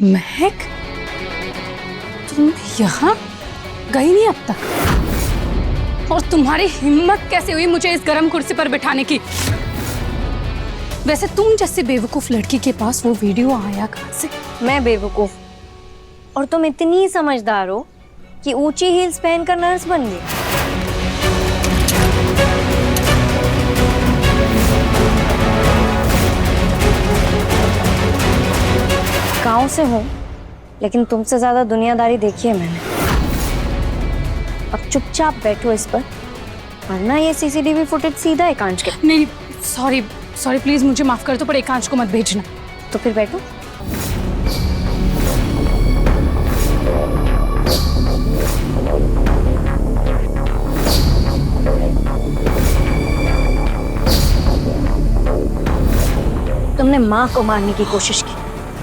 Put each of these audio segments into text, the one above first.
महक, तुम यहाँ गई नहीं अब तक? और तुम्हारी हिम्मत कैसे हुई मुझे इस गरम कुर्सी पर बिठाने की? वैसे तुम जैसे बेवकूफ लड़की के पास वो वीडियो आया कहाँ से? मैं बेवकूफ और तुम इतनी समझदार हो कि ऊंची हील्स पहनकर नर्स बन गई। गांव से हूँ लेकिन तुमसे ज्यादा दुनियादारी देखी है मैंने। अब चुपचाप बैठो इस पर, वरना ये सीसीटीवी फुटेज सीधा एकांश के। नहीं, सॉरी सॉरी, प्लीज मुझे माफ कर दो, पर एकांश को मत भेजना। तो फिर बैठो। तुमने माँ को मारने की कोशिश की,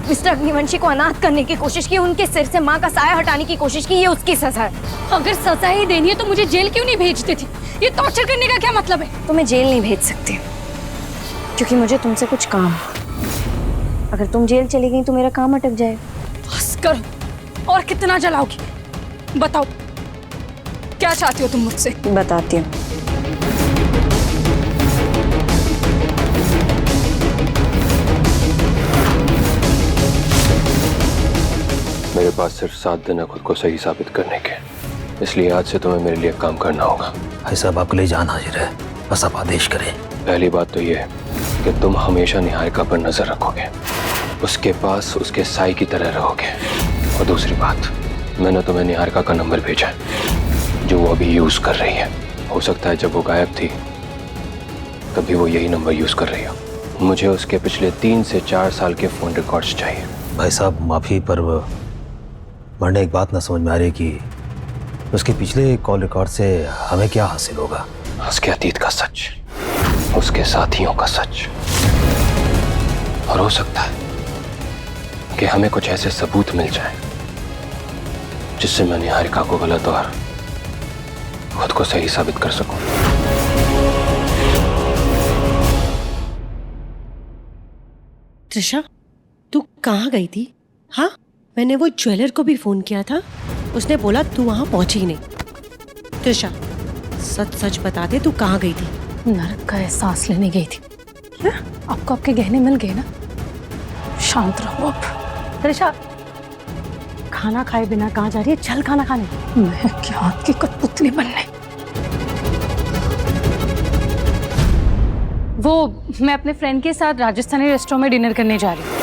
मिस्टर अग्निवंशी को अनाथ करने की कोशिश की, उनके सिर से माँ का साया हटाने की कोशिश की। ये उसकी सजा है। अगर सजा ही देनी है तो मुझे जेल क्यों नहीं भेजते थे? ये टॉर्चर करने का क्या मतलब है? तुम्हें जेल नहीं भेज सकती क्योंकि मुझे तुमसे कुछ काम है। अगर तुम जेल चली गई तो मेरा काम अटक जाएगा। बस करो, और कितना जलाओगी? बताओ क्या चाहती हो तुम मुझसे? बताती हूँ। मेरे पास सिर्फ 7 दिन है खुद को सही साबित करने के, इसलिए आज से तुम्हें मेरे लिए काम करना होगा। भाई साहब, आपके लिए जान हाजिर है, बस आप आदेश करें। पहली बात तो ये कि तुम हमेशा निहारिका पर नजर रखोगे, उसके पास उसके साई की तरह रहोगे। और दूसरी बात, मैंने तुम्हें निहारिका का नंबर भेजा है जो वो अभी यूज कर रही है। हो सकता है जब वो गायब थी तभी वो यही नंबर यूज कर रही हो। मुझे उसके पिछले 3 से 4 साल के फोन रिकॉर्ड्स चाहिए। भाई साहब माफी, पर वरना एक बात ना समझ में आ रही कि उसके पिछले कॉल रिकॉर्ड से हमें क्या हासिल होगा। उसके अतीत का सच, उसके साथियों का सच, और हो सकता है कि हमें कुछ ऐसे सबूत मिल जाए जिससे मैं निहारिका को गलत और खुद को सही साबित कर सकूं। त्रिशा, तू कहाँ गई थी? हाँ, मैंने वो ज्वेलर को भी फोन किया था, उसने बोला तू वहां पहुंची नहीं। त्रिशा, सच सच बता दे, तू कहाँ गई थी? नरक का एहसास लेने गई थी। क्या? आपको आपके गहने मिल गए ना? शांत रहो अब। त्रिशा, खाना खाए बिना कहाँ जा रही है? चल खाना खाने। मैं क्या आपकी कठपुतली बनने? वो मैं अपने फ्रेंड के साथ राजस्थानी रेस्टोरेंट में डिनर करने जा रही हूँ।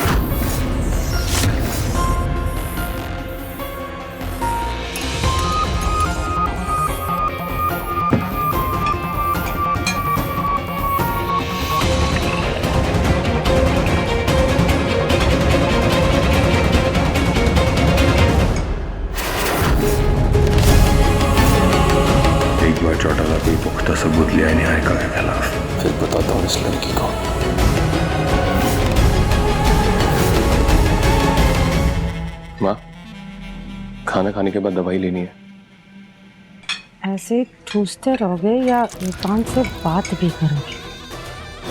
चौटाला कोई पुख्ता सबूत लिया है निहारिका के खिलाफ। फिर बताता हूँ इस लड़की को। माँ, खाना खाने के बाद दवाई लेनी है। ऐसे ठूसते रहोगे या एकांत से बात भी करोगे?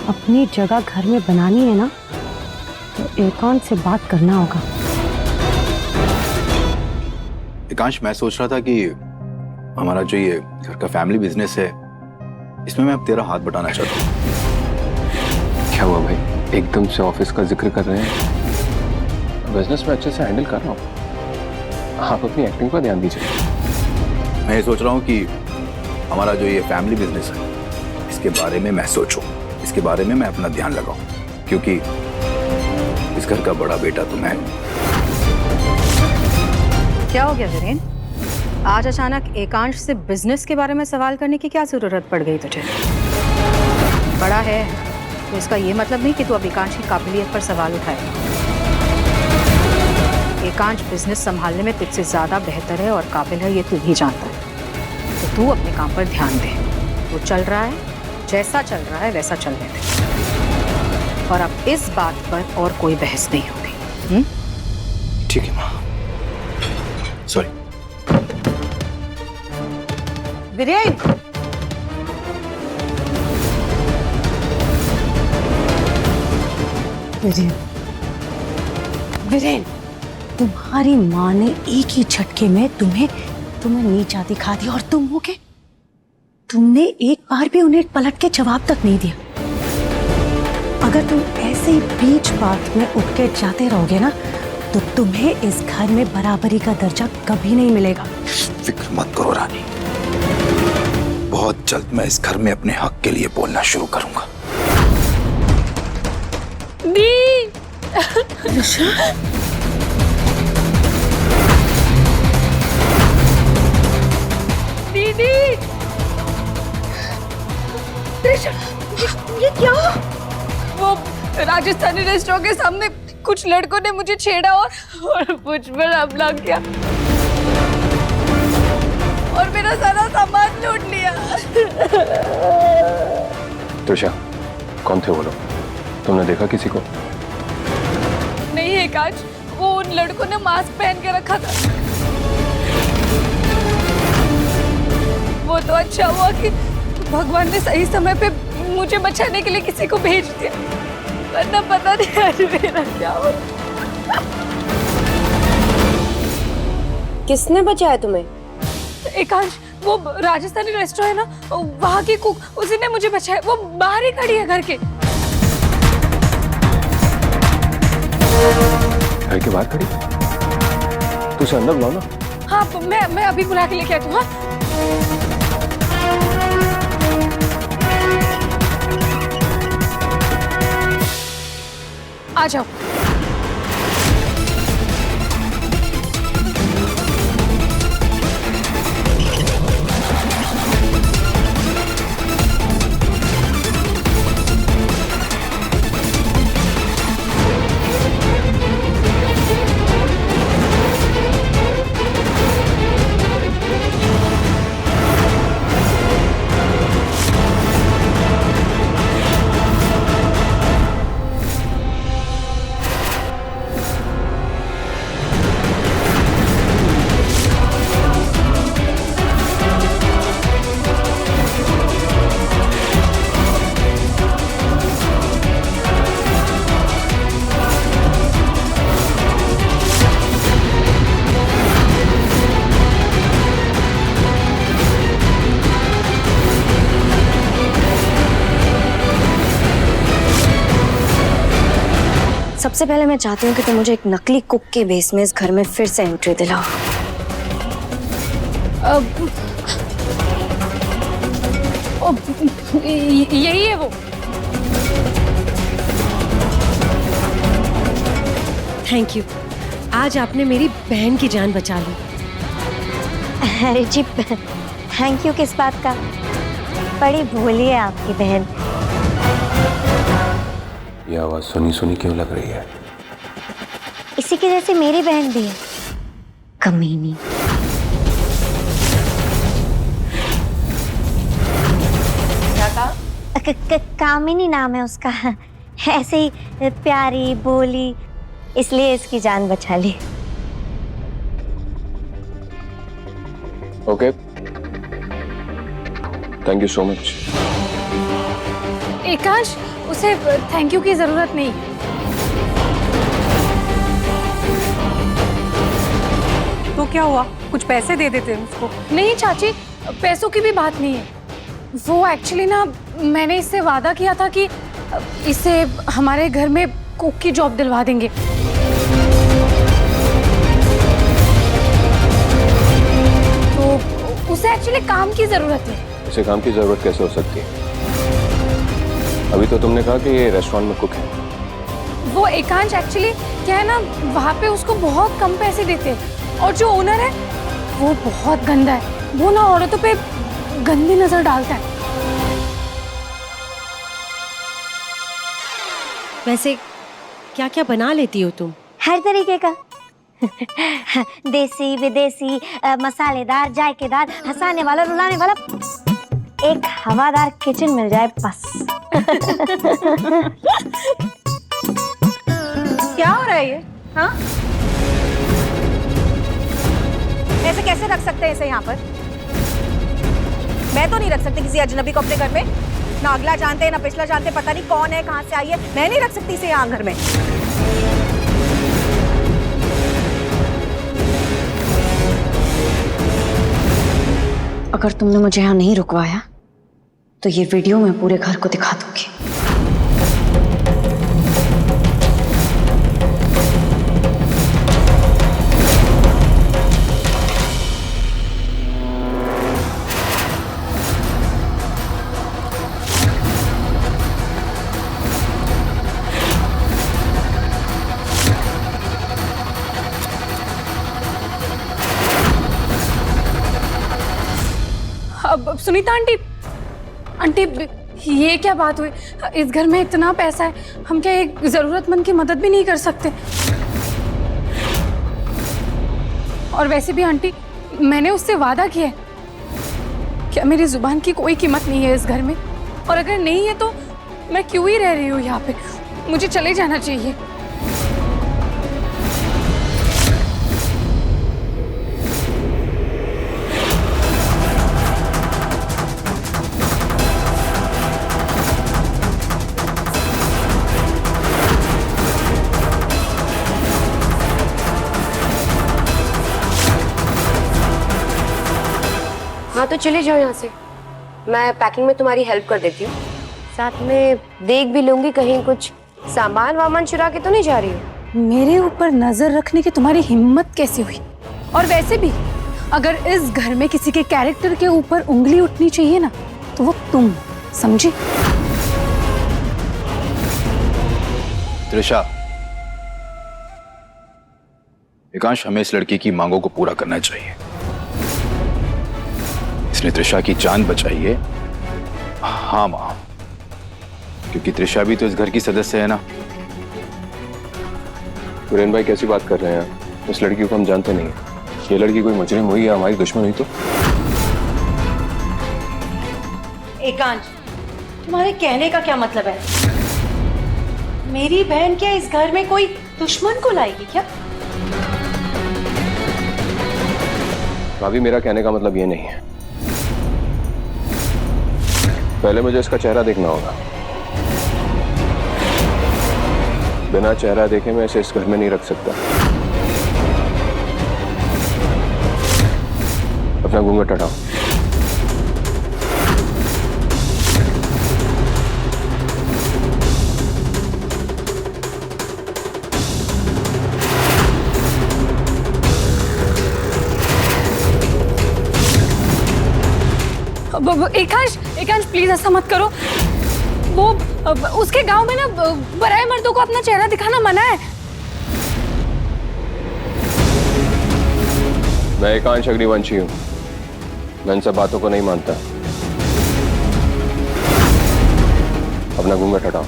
अपनी जगह घर में बनानी है ना, तो एकांत से बात करना होगा। एकांश, मैं सोच रहा था कि हमारा जो ये घर का फैमिली बिजनेस है, इसमें मैं अब तेरा हाथ बटाना चाहता हूँ। क्या हुआ भाई, एकदम से ऑफिस का जिक्र कर रहे हैं? बिजनेस में अच्छे से हैंडल कर रहा हूँ, आप अपनी एक्टिंग पर ध्यान दीजिए। मैं ये सोच रहा हूँ कि हमारा जो ये फैमिली बिजनेस है, इसके बारे में मैं सोचूं, इसके बारे में मैं अपना ध्यान लगाऊं, क्योंकि इस घर का बड़ा बेटा तो मैं हूं। क्या हो गया वीरेन? आज अचानक एकांश से बिजनेस के बारे में सवाल करने की क्या जरूरत पड़ गई तुझे? बड़ा है तो इसका ये मतलब नहीं कि तू अब एकांश की काबिलियत पर सवाल उठाए। एकांश बिजनेस संभालने में तुझसे ज्यादा बेहतर है और काबिल है, ये तू भी जानता है। तो तू अपने काम पर ध्यान दे। वो चल रहा है, जैसा चल रहा है वैसा चलने दे, और अब इस बात पर और कोई बहस नहीं होगी। ठीक है माँ, सॉरी। वीरेन, वीरेन, वीरेन, तुम्हारी माँ ने एक ही झटके में तुम्हें नीचा दिखा दिया और तुम हो के तुमने एक बार भी उन्हें पलट के जवाब तक नहीं दिया। अगर तुम ऐसे ही बीच बात में उठ के जाते रहोगे ना तो तुम्हें इस घर में बराबरी का दर्जा कभी नहीं मिलेगा। फिक्र मत करो रानी, बहुत जल्द मैं इस घर में अपने हक के लिए बोलना शुरू करूंगा। दी दीदी, ये क्या? वो राजस्थानी रेस्टोरेंट के सामने कुछ लड़कों ने मुझे छेड़ा और मुझ पर हमला किया और मेरा सारा सामान लूट लिया। त्रिशा, कौन थे वो लोग? तुमने देखा किसी को? नहीं है काज, वो उन लड़कों ने मास्क पहन के रखा था। वो तो अच्छा हुआ कि भगवान ने सही समय पे मुझे बचाने के लिए किसी को भेज दिया, वरना पता नहीं आज मेरा क्या हो। किसने बचाया तुम्हें? एकांश, वो राजस्थानी रेस्टोरेंट है ना, वहाँ की कुक, उसी ने मुझे बचाया। वो बाहर ही खड़ी है घर के। घर के बाहर खड़ी? तो उसे अंदर बुलाओ ना। हाँ, मैं अभी बुला के लेके आती हूँ। हाँ? आ जाओ। सबसे पहले मैं चाहती हूँ कि तुम मुझे एक नकली कुक के बेस में इस घर में फिर से एंट्री दिलाओ। यही है वो। थैंक यू, आज आपने मेरी बहन की जान बचा ली। अरे जी, थैंक यू किस बात का? बड़ी भोली है आपकी बहन। ये आवाज सुनी सुनी क्यों लग रही है? इसी की जैसे मेरी बहन भी है, कमीनी। क्या कहा? कामिनी नाम है उसका। ऐसे ही प्यारी बोली, इसलिए इसकी जान बचा ली। Okay, thank you so much. Ekansh, उसे थैंक यू की जरूरत नहीं। तो क्या हुआ, कुछ पैसे दे देते हैं उसको। नहीं चाची, पैसों की भी बात नहीं है। वो एक्चुअली ना, मैंने इससे वादा किया था कि इसे हमारे घर में कुक की जॉब दिलवा देंगे। तो उसे एक्चुअली काम की जरूरत है। इसे काम की जरूरत कैसे हो सकती है? अभी तो तुमने कहा कि ये रेस्टोरेंट में कुक है। वो एकांश एक्चुअली क्या है ना, वहाँ पे उसको बहुत कम पैसे देते हैं और जो ओनर है वो बहुत गंदा है। वो ना औरतों पे गंदी नजर डालता है। वैसे क्या क्या बना लेती हो तुम? हर तरीके का। देसी, विदेशी, मसालेदार, जायकेदार, हंसाने वाला, रुलाने वाला, एक हवादार किचन मिल जाए बस। क्या हो रहा है ये? हाँ, ऐसे कैसे रख सकते हैं इसे यहाँ पर? मैं तो नहीं रख सकती किसी अजनबी को अपने घर में। ना अगला जानते हैं ना पिछला जानते, पता नहीं कौन है, कहाँ से आई है। मैं नहीं रख सकती इसे यहाँ घर में। अगर तुमने मुझे यहाँ नहीं रुकवाया तो ये वीडियो मैं पूरे घर को दिखा दूंगी। अब सुनीता आंटी, आंटी ये क्या बात हुई? इस घर में इतना पैसा है, हम क्या एक जरूरतमंद की मदद भी नहीं कर सकते? और वैसे भी आंटी, मैंने उससे वादा किया है, क्या मेरी जुबान की कोई कीमत नहीं है इस घर में? और अगर नहीं है तो मैं क्यों ही रह रही हूँ यहाँ पे? मुझे चले जाना चाहिए। हाँ तो चले जाओ यहाँ से, मैं पैकिंग में तुम्हारी हेल्प कर देती हूँ। साथ में देख भी लूंगी कहीं कुछ सामान वामान चुरा के तो नहीं जा रही हो। मेरे ऊपर नजर रखने की तुम्हारी हिम्मत कैसे हुई? और वैसे भी अगर इस घर में किसी के कैरेक्टर के ऊपर उंगली उठनी चाहिए ना, तो वो तुम, समझी? त्रिशा, एकांश, हमें इस लड़की की मांगों को पूरा करना चाहिए। इसने त्रिशा की जान बचाई है। हाँ मां, क्योंकि त्रिशा भी तो इस घर की सदस्य है ना। वीरेन भाई कैसी बात कर रहे हैं? इस लड़की को हम जानते नहीं हैं। ये लड़की कोई मुजरिम हुई या हमारी दुश्मन हुई तो? एकांश, तुम्हारे कहने का क्या मतलब है? मेरी बहन क्या इस घर में कोई दुश्मन को लाएगी क्या? भाभी, मेरा कहने का मतलब ये नहीं है। पहले मुझे इसका चेहरा देखना होगा। बिना चेहरा देखे मैं इसे इस घर में नहीं रख सकता। अपना घूंघट हटाओ। एकांश, एकांश प्लीज ऐसा मत करो। वो उसके गांव में ना बराए मर्दों को अपना चेहरा दिखाना मना है। मैं एकांश अग्निवंशी हूं, मैं इन सब बातों को नहीं मानता। अपना घूंघट हटाओ।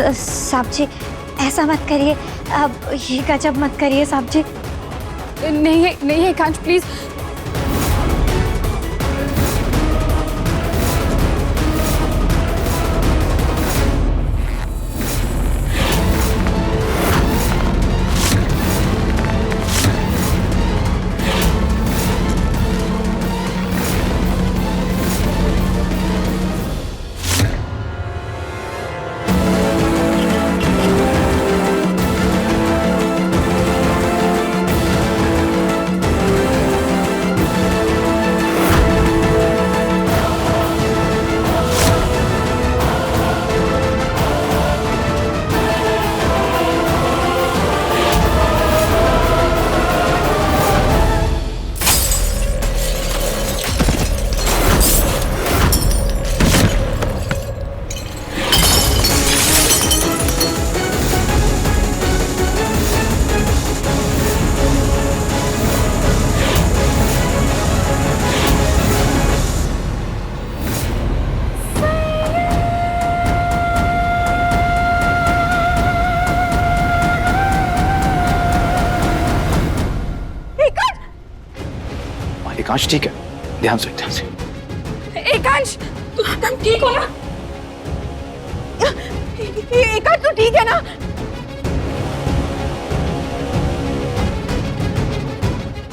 साहब जी, ऐसा मत करिए, अब ये गजब मत करिए साहब जी। नहीं है, नहीं है एकांश प्लीज। एकांश ठीक है, ध्यान से ध्यान से। एकांश, तुम ठीक हो ना? एकांश तू ठीक है ना?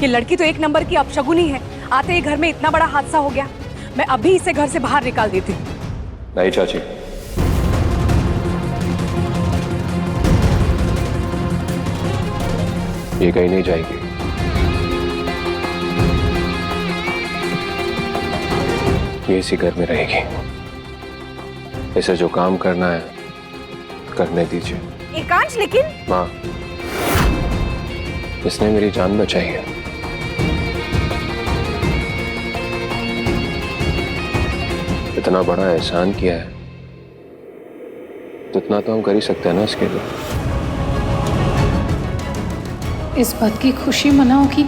ये लड़की तो एक नंबर की अपशगुनी है। आते ही घर में इतना बड़ा हादसा हो गया। मैं अभी इसे घर से बाहर निकाल देती हूँ। नहीं चाची, ये कहीं नहीं जाएगी। ये इसी घर में रहेगी। इसे जो काम करना है करने दीजिए। एकांश, लेकिन माँ, इसने मेरी जान बचाई है। इतना बड़ा एहसान किया है, तो इतना तो हम कर ही सकते हैं ना इसके लिए। इस बात की खुशी मनाओ कि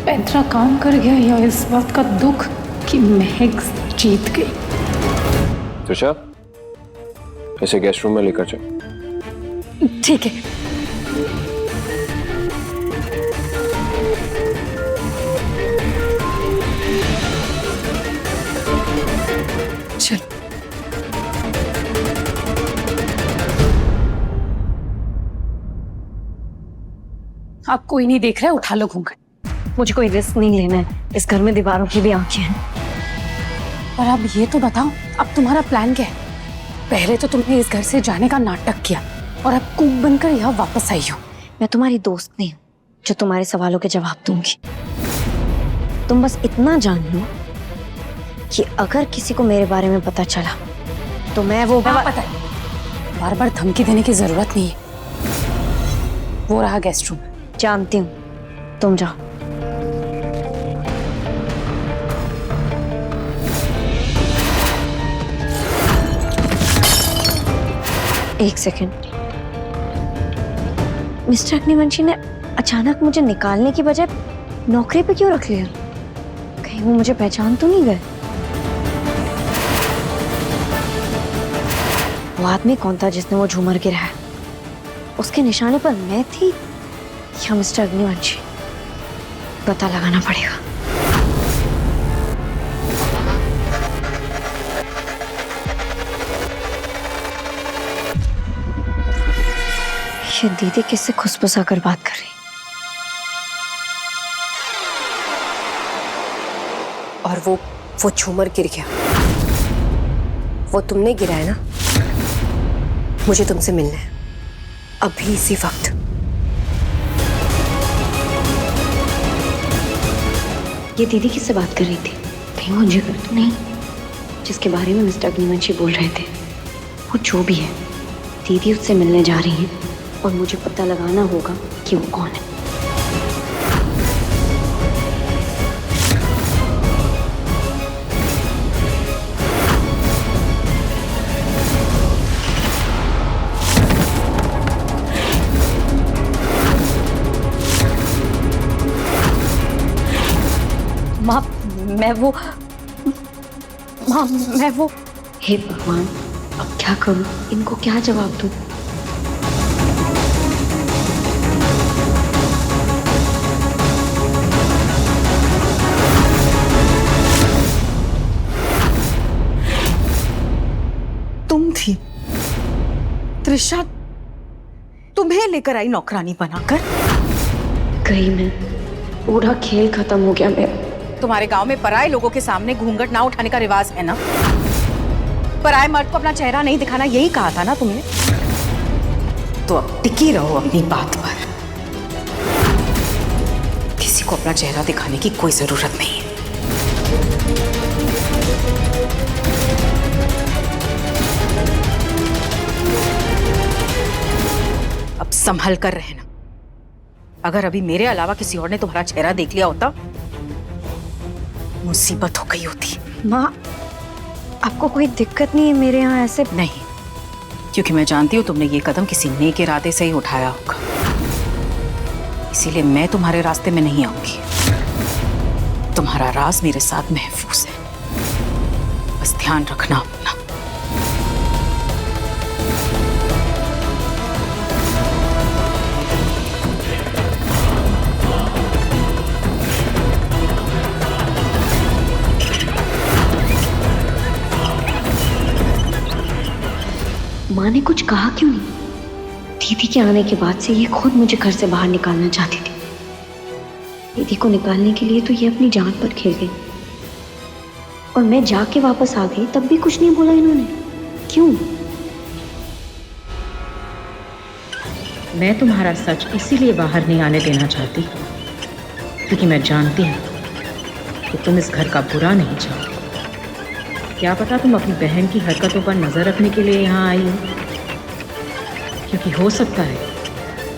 पैंथरा काम कर गया, या इस बात का दुख कि महक जीत गई। त्रिशा, इसे गेस्ट रूम में लेकर चल। ठीक है। चल। आप कोई नहीं देख रहा है, उठा लो घूंघट। मुझे कोई रिस्क नहीं लेना है। इस घर में दीवारों की भी आंखें हैं। और अब ये तो बताओ, अब तुम्हारा प्लान क्या है? पहले तो तुमने इस घर से जाने का नाटक किया और अब कूक बनकर यहाँ वापस आई हो। मैं तुम्हारी दोस्त नहीं हूँ जो तुम्हारे सवालों के जवाब दूंगी। तुम बस इतना जान लो कि अगर किसी को मेरे बारे में पता चला तो मैं वो हाँ, पता है। बार बार धमकी देने की जरूरत नहीं है। वो रहा गेस्ट रूम। जानती हूँ, तुम जाओ। एक सेकंड। मिस्टर अग्निवंशी ने अचानक मुझे निकालने की बजाय नौकरी पे क्यों रख लिया? कहीं वो मुझे पहचान तो नहीं गए? वो आदमी कौन था जिसने वो झूमर गिराया? उसके निशाने पर मैं थी या मिस्टर अग्निवंशी? पता लगाना पड़ेगा। ये दीदी किससे खुसफुसा कर बात कर रही? और वो झूमर गिर गया। वो तुमने गिराया ना? मुझे तुमसे मिलना है अभी, इसी वक्त। ये दीदी किससे बात कर रही थी? कहीं वो जिगर तो नहीं जिसके बारे में मिस्टर अग्निवंशी बोल रहे थे? वो जो भी है, दीदी उससे मिलने जा रही है और मुझे पता लगाना होगा कि वो कौन है। माँ, मैं वो हे भगवान, अब क्या करूं? इनको क्या जवाब दूं? तुम थी त्रिशा, तुम्हें लेकर आई नौकरानी बनाकर। गई मैं, पूरा खेल खत्म हो गया मेरा। तुम्हारे गांव में पराये लोगों के सामने घूंघट ना उठाने का रिवाज है ना? पराये मर्द को अपना चेहरा नहीं दिखाना, यही कहा था ना तुमने? तो अब टिकी रहो अपनी बात पर। किसी को अपना चेहरा दिखाने की कोई जरूरत नहीं है। अब संभल कर रहना। अगर अभी मेरे अलावा किसी और ने तुम्हारा चेहरा देख लिया होता, मुसीबत हो गई होती। माँ, आपको कोई दिक्कत नहीं है मेरे यहाँ ऐसे? नहीं, क्योंकि मैं जानती हूँ तुमने ये कदम किसी नेक इरादे से ही उठाया होगा। इसीलिए मैं तुम्हारे रास्ते में नहीं आऊंगी। तुम्हारा राज मेरे साथ महफूज है, बस ध्यान रखना अपना। माँ ने कुछ कहा क्यों नहीं? दीदी के आने के बाद से ये खुद मुझे घर से बाहर निकालना चाहती थी। दीदी को निकालने के लिए तो ये अपनी जान पर खेल गई, और मैं जाके वापस आ गई तब भी कुछ नहीं बोला इन्होंने। क्यों? मैं तुम्हारा सच इसीलिए बाहर नहीं आने देना चाहती क्योंकि मैं जानती हूँ कि तुम इस घर का बुरा नहीं चाहती। क्या पता तुम अपनी बहन की हरकतों पर नजर रखने के लिए यहाँ आई हो, क्योंकि हो सकता है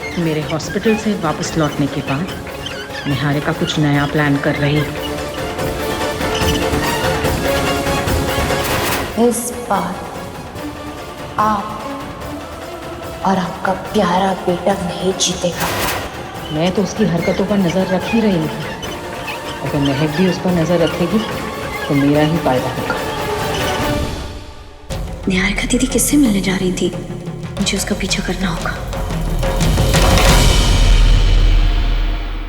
कि मेरे हॉस्पिटल से वापस लौटने के बाद निहारिका कुछ नया प्लान कर रही है। इस बार आप और आपका प्यारा बेटा नहीं जीतेगा। मैं तो उसकी हरकतों पर नजर रख ही रही हूँ। अगर महक भी उस पर नजर रखेगी तो मेरा ही फायदा होगा। निहारिका दीदी किससे मिलने जा रही थी? मुझे उसका पीछा करना होगा।